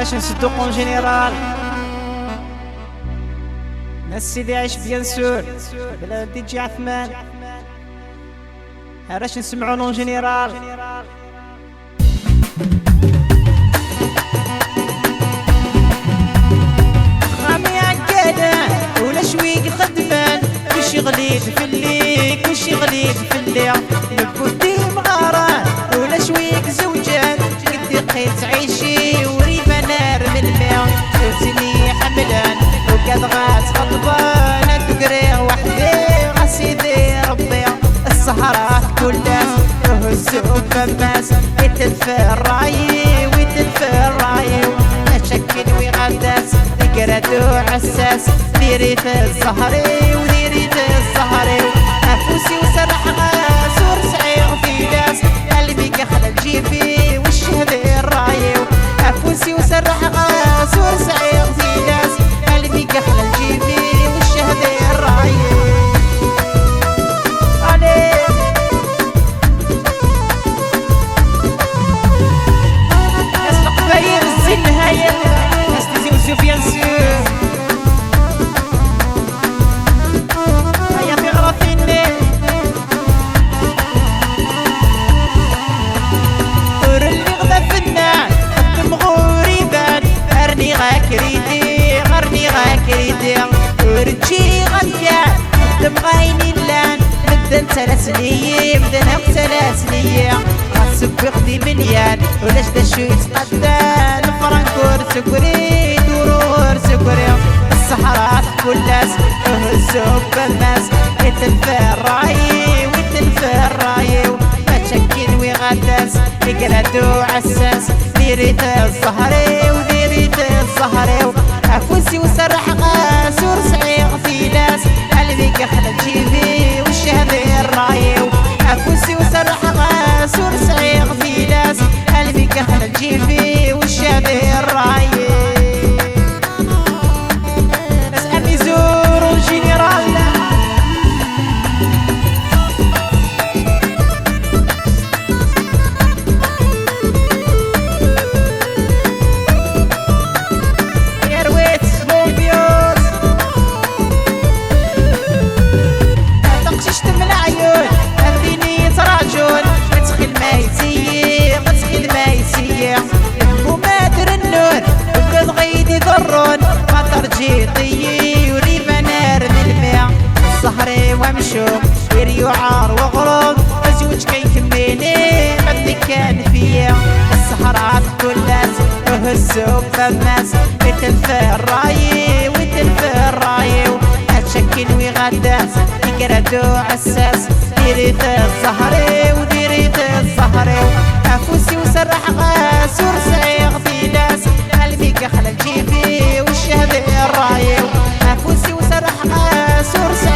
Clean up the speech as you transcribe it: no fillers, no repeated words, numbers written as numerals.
باش نصدق اون جينيرال ناس سيدي عيش بيان سور بلا دي جي عثمان باش نسمعو اون جينيرال خامي عكاده ولا شويق خدمان كلشي غليظ في الليل كلشي غليظ في الليل نبودي مغاران ولا شويق زوجان قدي قيت عيشي وريبه نار من الماء وزني حملان وقد غات غضبان تقري وحدي غسيدي ربي السهرات كلها وهزو فماس يتلفى الراي ويتلفى الراي اشكل ويغداس يقردو عساس ديري في الزهري وديري في الزهري افوسي وسرح غاس ورسعي في ناس قلبي كخل جيبي والشهدي الراي افوسي وسرح غاس ورسعي في ناس قلبي كخل جيبي والشهدي الراي النهاية ناس تزي وسفيان سور هيا في غرفيني طور اللي غدا فنان قدم غوريبان غرني غاكريدي غرني غاكريدي ورجي غدكان قدم غايني اللان مدن 3 سنين بدنا 3 سنين غاسبق دي مليان ولاش دا شو يتقدان فرانكور سكري دورور سكري الصحراء كلاس وهزو بالناس يتلفى الراي ويتلفى الراي ما تشكل ويغداس يقردو عساس ديريت الزهري وديريت الزهري عفوسي وسرح غاس ورسعي غفيلاس قلبي كحل جيبي والشهدي الراي عفوسي وسرح غاس ورسعي غفيلاس قلبي كحل جيبي والشهدي الراي نسألني زورو جينيرال جيطي وريبه نار من الماء الصهري ومشوق يريو عار وغروب ازوج كيكملي بدي كان فيا السهرات كلاس وهزو فماس يتلفى الراي ويتلفى الراي هتشكل ويغداس يقردو عساس ديري في الزهري وديري في الزهري عفوسي وسرح غاس ورسعي غفيلاس قلبي كخل جيبي والشهدي الراي عفوسي وسرح غاس ورسعي